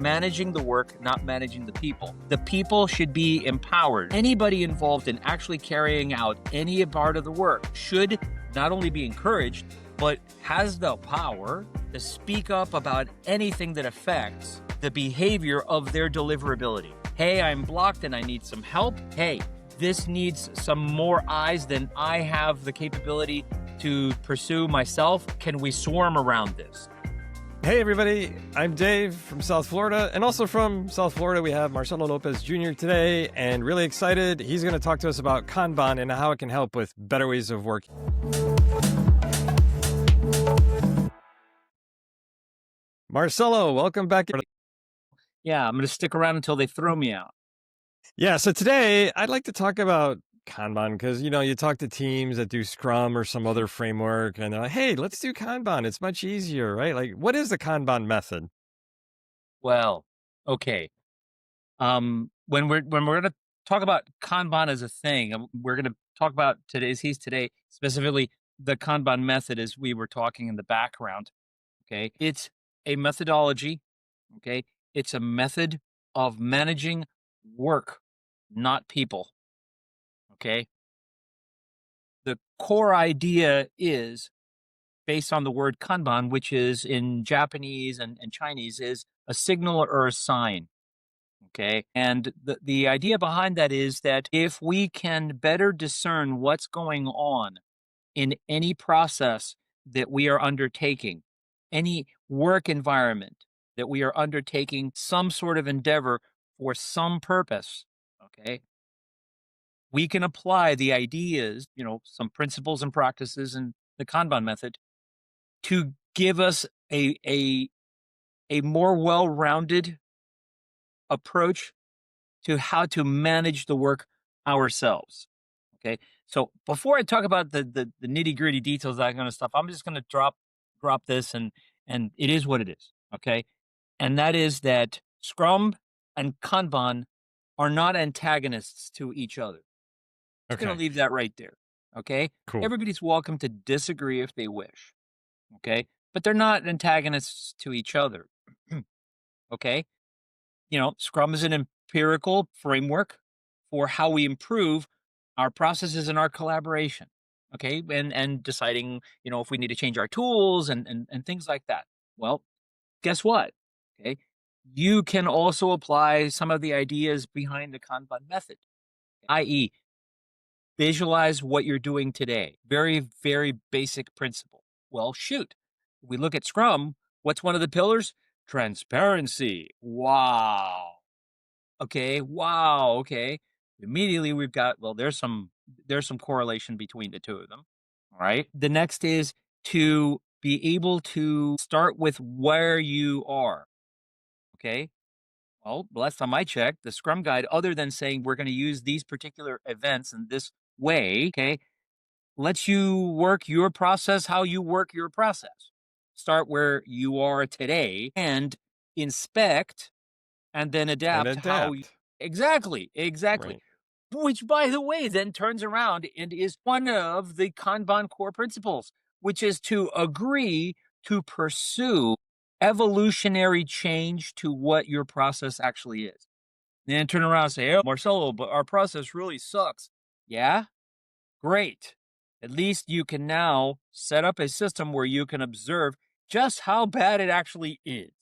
managing the work, not managing the people. The people should be empowered. Anybody involved in actually carrying out any part of the work should not only be encouraged, but has the power to speak up about anything that affects the behavior of their deliverability. Hey, I'm blocked and I need some help. Hey, this needs some more eyes than I have the capability to pursue myself. Can we swarm around this? Hey everybody, I'm Dave from South Florida, and also from South Florida we have Marcelo Lopez Jr. today, and really excited. He's going to talk to us about Kanban and how it can help with better ways of working. Marcelo, welcome back. Yeah, I'm going to stick around until they throw me out. Yeah, so today I'd like to talk about Kanban because, you talk to teams that do Scrum or some other framework and they're like, hey, let's do Kanban. It's much easier, right? Like, what is the Kanban method? Well, okay. When we're going to talk about Kanban as a thing, we're going to talk about today specifically the Kanban method as we were talking in the background. Okay, it's a methodology. Okay, it's a method of managing work, not people. Okay, the core idea is based on the word Kanban, which is in Japanese and Chinese is a signal or a sign. Okay. And the idea behind that is that if we can better discern what's going on in any process that we are undertaking, any work environment that we are undertaking, some sort of endeavor for some purpose, okay, we can apply the ideas, some principles and practices in the Kanban method to give us a more well-rounded approach to how to manage the work ourselves. Okay. So before I talk about the nitty-gritty details, that kind of stuff, I'm just gonna drop this and it is what it is. Okay. And that is that Scrum and Kanban are not antagonists to each other. Just gonna Okay, leave that right there. Okay. cool. Everybody's welcome to disagree if they wish. Okay. But they're not antagonists to each other. Okay. Scrum is an empirical framework for how we improve our processes and our collaboration. Okay. And deciding, if we need to change our tools and things like that. Well, guess what? Okay. You can also apply some of the ideas behind the Kanban method, i.e., visualize what you're doing today. Very, very basic principle. Well, shoot. We look at Scrum. What's one of the pillars? Transparency. Wow. Okay. Wow. Okay. Immediately we've got, well, there's some correlation between the two of them. All right. The next is to be able to start with where you are. Okay. Well, last time I checked, the Scrum Guide, other than saying we're going to use these particular events in this way, okay, lets you work your process how you work your process. Start where you are today and inspect and then And adapt how you, adapt. exactly. Right. Which, by the way, then turns around and is one of the Kanban core principles, which is to agree to pursue evolutionary change to what your process actually is. Then turn around and say, oh, Marcelo, but our process really sucks. Yeah, great. At least you can now set up a system where you can observe just how bad it actually is.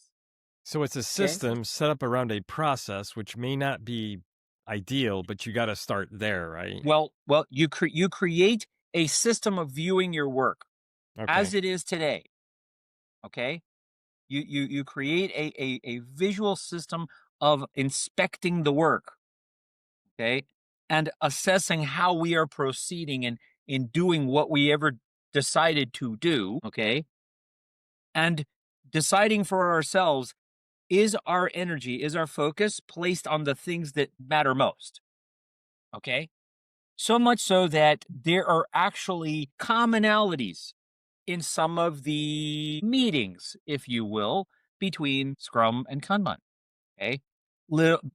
So it's a Okay. system set up around a process, which may not be ideal, but you got to start there, right? Well, you create a system of viewing your work as Okay. it is today. Okay. You create a visual system of inspecting the work. Okay. And assessing how we are proceeding and in doing what we ever decided to do. Okay. And deciding for ourselves, is our energy, is our focus placed on the things that matter most? Okay. So much so that there are actually commonalities in some of the meetings, if you will, between Scrum and Kanban. Okay.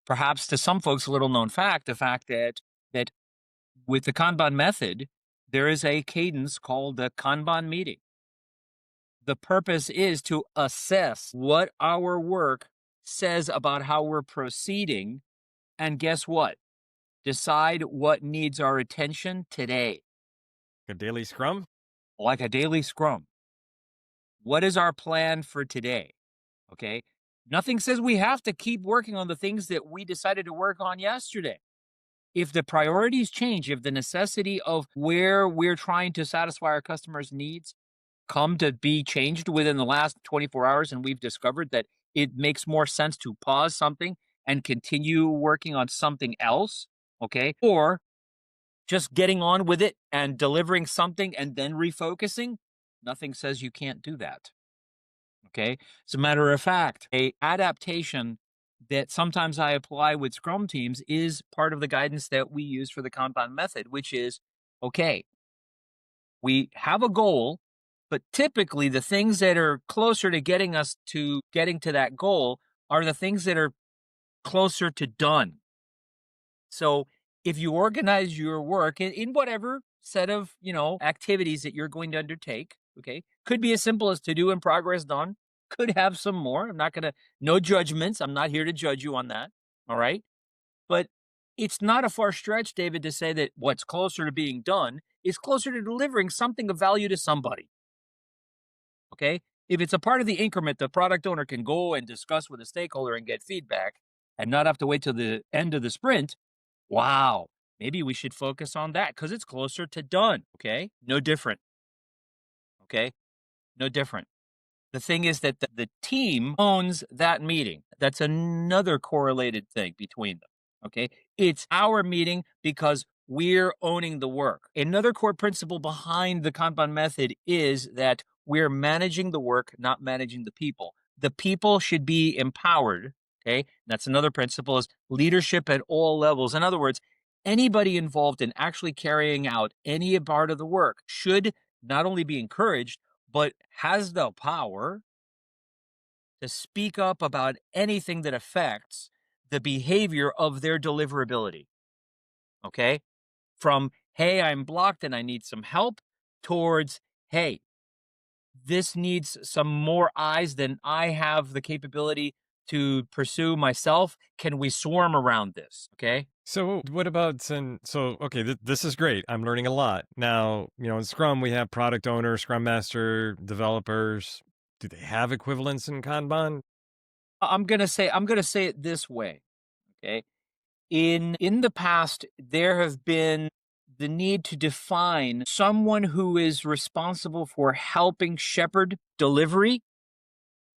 Perhaps to some folks, a little known fact, the fact that with the Kanban method, there is a cadence called the Kanban meeting. The purpose is to assess what our work says about how we're proceeding. And guess what? Decide what needs our attention today, A daily scrum? like a daily scrum. What is our plan for today? Okay. Nothing says we have to keep working on the things that we decided to work on yesterday. If the priorities change, if the necessity of where we're trying to satisfy our customers' needs come to be changed within the last 24 hours, and we've discovered that it makes more sense to pause something and continue working on something else, okay? Or just getting on with it and delivering something and then refocusing, nothing says you can't do that. Okay. As a matter of fact, a adaptation that sometimes I apply with Scrum teams is part of the guidance that we use for the Kanban method, which is okay, we have a goal, but typically the things that are closer to getting to that goal are the things that are closer to done. So if you organize your work in whatever set of, activities that you're going to undertake, okay, could be as simple as to do in progress done, could have some more. I'm not going to, no judgments. I'm not here to judge you on that. All right. But it's not a far stretch, David, to say that what's closer to being done is closer to delivering something of value to somebody. Okay. If it's a part of the increment, the product owner can go and discuss with a stakeholder and get feedback and not have to wait till the end of the sprint. Wow, maybe we should focus on that because it's closer to done. Okay. No different. Okay. No different. The thing is that the team owns that meeting. That's another correlated thing between them. Okay. It's our meeting because we're owning the work. Another core principle behind the Kanban method is that we're managing the work, not managing the people. The people should be empowered. Okay. That's another principle is leadership at all levels. In other words, anybody involved in actually carrying out any part of the work should not only be encouraged, but has the power to speak up about anything that affects the behavior of their deliverability. Okay. From, hey, I'm blocked and I need some help, towards, hey, this needs some more eyes than I have the capability to pursue myself. Can we swarm around this? Okay. So what about okay, this is great. I'm learning a lot. Now, in Scrum we have product owner, Scrum master, developers. Do they have equivalents in Kanban? I'm gonna say it this way. Okay. In the past, there have been the need to define someone who is responsible for helping shepherd delivery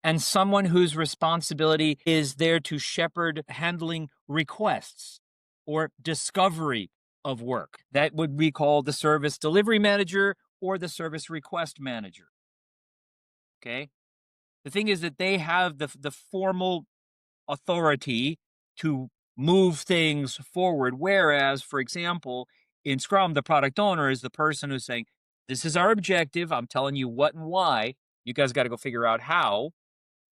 and someone whose responsibility is there to shepherd handling requests or discovery of work. That would be called the service delivery manager or the service request manager. Okay. The thing is that they have the formal authority to move things forward. Whereas, for example, in Scrum, the product owner is the person who's saying, this is our objective. I'm telling you what and why. You guys got to go figure out how.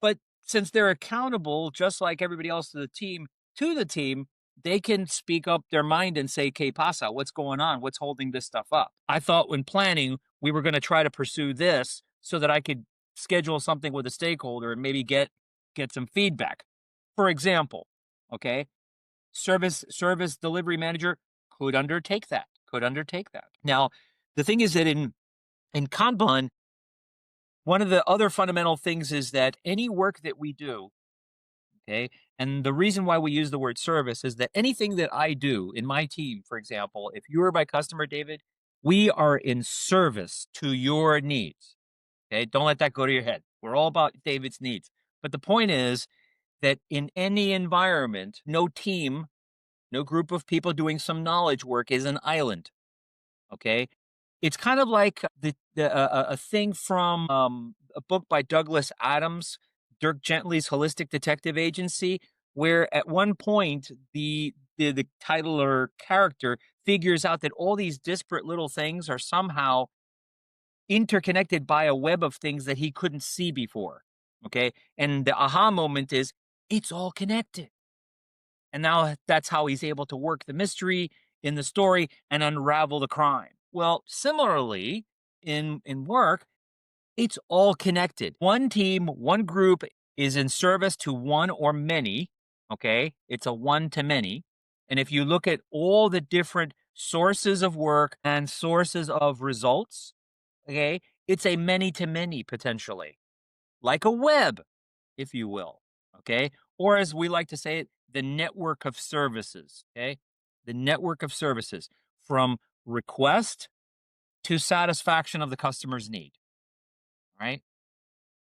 But since they're accountable, just like everybody else to the team, they can speak up their mind and say, "Que pasa? What's going on? What's holding this stuff up?" I thought when planning, we were going to try to pursue this so that I could schedule something with a stakeholder and maybe get some feedback. For example, okay, service delivery manager could undertake that. Could undertake that. Now, the thing is that in Kanban, one of the other fundamental things is that any work that we do, okay, and the reason why we use the word service is that anything that I do in my team, for example, if you are my customer, David, we are in service to your needs. Okay, don't let that go to your head. We're all about David's needs. But the point is that in any environment, no team, no group of people doing some knowledge work is an island. Okay, it's kind of like a thing from a book by Douglas Adams, Dirk Gently's Holistic Detective Agency, where at one point the title or character figures out that all these disparate little things are somehow interconnected by a web of things that he couldn't see before. Okay, and the aha moment is it's all connected. And now that's how he's able to work the mystery in the story and unravel the crime. Well, similarly, in work, it's all connected. One team, one group is in service to one or many. Okay. It's a one to many. And if you look at all the different sources of work and sources of results, okay, it's a many to many potentially, like a web, if you will. Okay. Or as we like to say it, the network of services. Okay. The network of services from request to satisfaction of the customer's need. Right.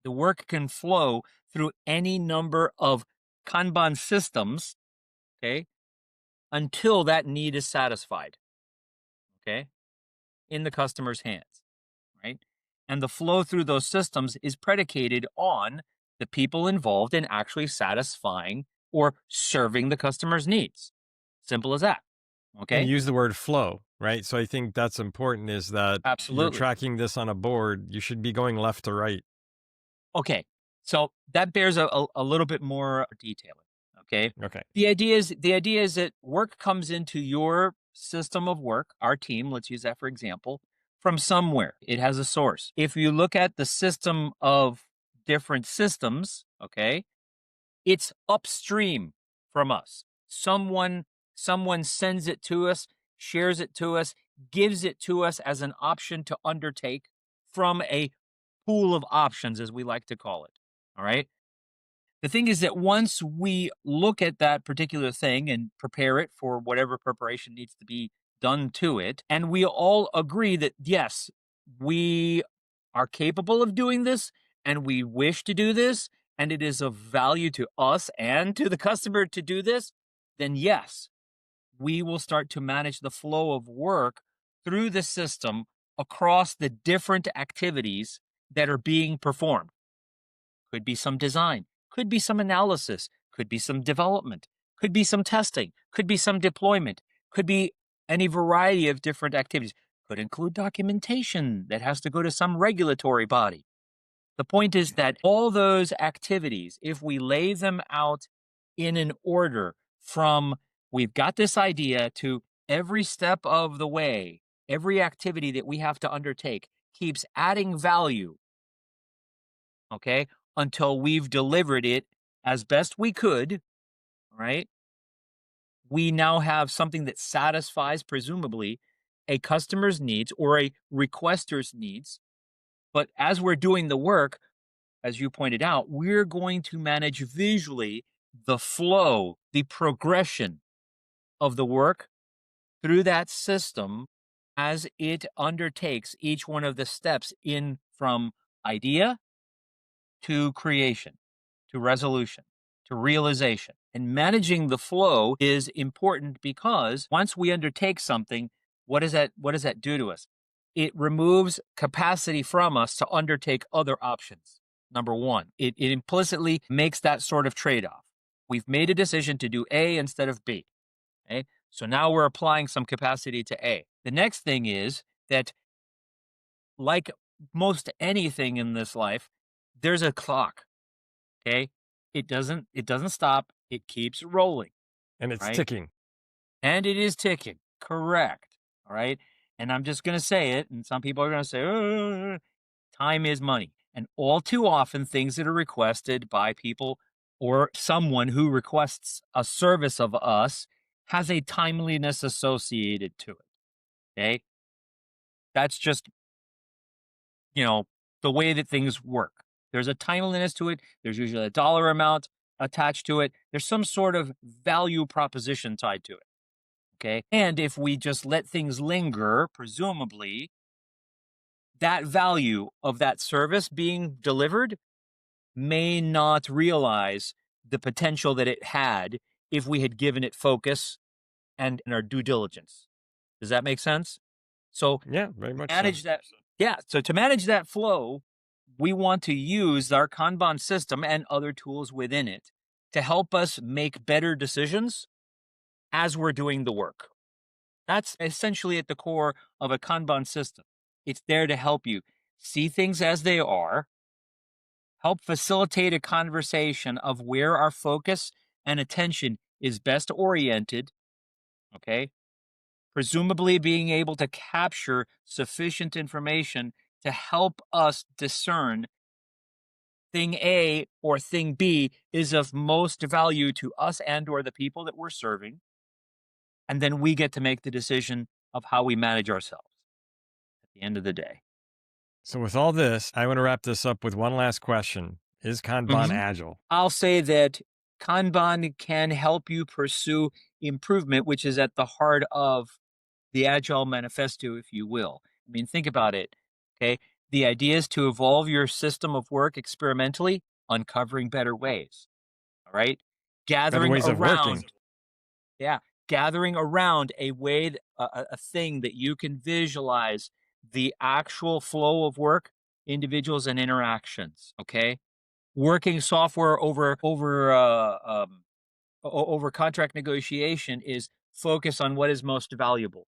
The work can flow through any number of Kanban systems. Okay. Until that need is satisfied. Okay. In the customer's hands. Right. And the flow through those systems is predicated on the people involved in actually satisfying or serving the customer's needs. Simple as that. And Okay. you use the word flow, right? So I think that's important is that you're Absolutely. tracking this on a board. You should be going left to right. Okay. So that bears a little bit more detailing. Okay. Okay. The idea is that work comes into your system of work, our team, let's use that for example, from somewhere. It has a source. If you look at the system of different systems, okay, it's upstream from us. Someone sends it to us, shares it to us, gives it to us as an option to undertake from a pool of options, as we like to call it. All right. The thing is that once we look at that particular thing and prepare it for whatever preparation needs to be done to it, and we all agree that yes, we are capable of doing this and we wish to do this, and it is of value to us and to the customer to do this, then yes, we will start to manage the flow of work through the system across the different activities that are being performed. Could be some design, could be some analysis, could be some development, could be some testing, could be some deployment, could be any variety of different activities, could include documentation that has to go to some regulatory body. The point is that all those activities, if we lay them out in an order from we've got this idea to every step of the way, every activity that we have to undertake keeps adding value, okay, until we've delivered it as best we could, right? We now have something that satisfies, presumably, a customer's needs or a requester's needs. But as we're doing the work, as you pointed out, we're going to manage visually the flow, the progression of the work through that system as it undertakes each one of the steps in from idea to creation, to resolution, to realization. And managing the flow is important because once we undertake something, what does that do to us? It removes capacity from us to undertake other options. Number one, it implicitly makes that sort of trade-off. We've made a decision to do A instead of B. Okay. So now we're applying some capacity to A. The next thing is that, like most anything in this life, there's a clock. Okay. It doesn't stop. It keeps rolling, And it's right? ticking. And it is ticking. Correct. All right. And I'm just going to say it. And some people are going to say, time is money. And all too often, things that are requested by people or someone who requests a service of us has a timeliness associated to it. Okay. That's just, you know, the way that things work. There's a timeliness to it. There's usually a dollar amount attached to it. There's some sort of value proposition tied to it. Okay. And if we just let things linger, presumably that value of that service being delivered may not realize the potential that it had if we had given it focus and our due diligence. Does that make sense? So Yeah, very much so. manage that. Yeah. So to manage that flow, we want to use our Kanban system and other tools within it to help us make better decisions as we're doing the work. That's essentially at the core of a Kanban system. It's there to help you see things as they are, help facilitate a conversation of where our focus and attention is best oriented, okay? Presumably being able to capture sufficient information to help us discern thing A or thing B is of most value to us and or the people that we're serving, and then we get to make the decision of how we manage ourselves at the end of the day. So with all this, I want to wrap this up with one last question. Is Kanban Mhm. agile? I'll say that Kanban can help you pursue improvement, which is at the heart of the Agile Manifesto, if you will. I mean, think about it. Okay. The idea is to evolve your system of work experimentally, uncovering better ways. All right. Better Gathering ways of working. around, yeah, gathering around a way, a thing that you can visualize the actual flow of work, individuals, and interactions. Okay. Working software over contract negotiation is focus on what is most valuable.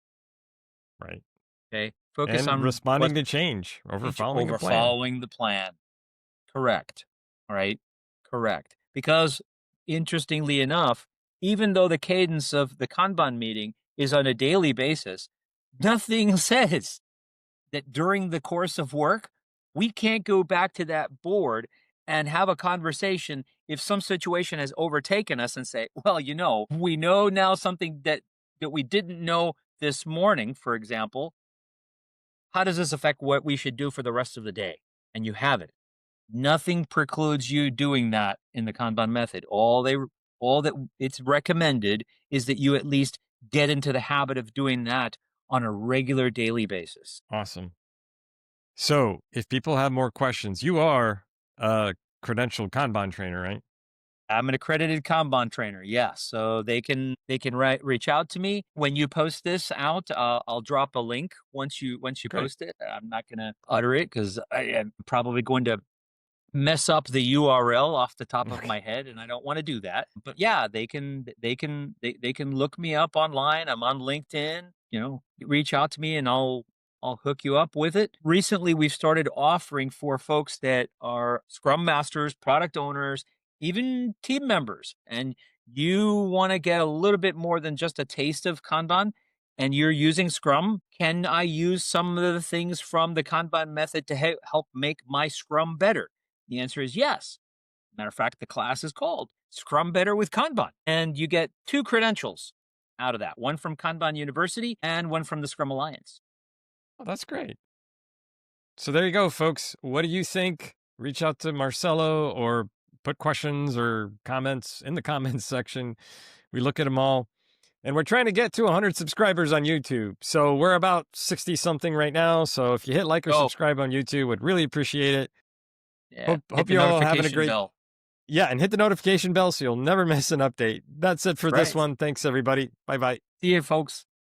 Right. Okay, focus And on responding what to change over following a over plan. following the plan. Correct. All right, correct. Because interestingly enough, even though the cadence of the Kanban meeting is on a daily basis, nothing says that during the course of work, we can't go back to that board and have a conversation if some situation has overtaken us and say, well, we know now something that we didn't know this morning, for example. How does this affect what we should do for the rest of the day? And you have it. Nothing precludes you doing that in the Kanban method. All that it's recommended is that you at least get into the habit of doing that on a regular daily basis. Awesome. So if people have more questions, you are a credentialed Kanban trainer, right? I'm an accredited Kanban trainer. Yes, so they can reach out to me when you post this out. I'll drop a link once you Great. post it. I'm not going to utter it because I am probably going to mess up the URL off the top of Okay. my head, and I don't want to do that. But yeah, they can look me up online. I'm on LinkedIn. Reach out to me, and I'll hook you up with it. Recently, we've started offering for folks that are Scrum Masters, product owners, even team members, and you want to get a little bit more than just a taste of Kanban. And you're using Scrum, can I use some of the things from the Kanban method to help make my Scrum better? The answer is yes. Matter of fact, the class is called Scrum Better with Kanban. And you get two credentials out of that, one from Kanban University and one from the Scrum Alliance. Oh, that's great. So there you go, folks. What do you think? Reach out to Marcelo or put questions or comments in the comments section. We look at them all. And we're trying to get to 100 subscribers on YouTube. So we're about 60 something right now. So if you hit like or Oh, subscribe on YouTube, would really appreciate it. yeah. Hope Hit the you all having a notification great. bell. Yeah, and hit the notification bell so you'll never miss an update. That's it That's for this right. one. Thanks everybody. Bye-bye. See you, folks.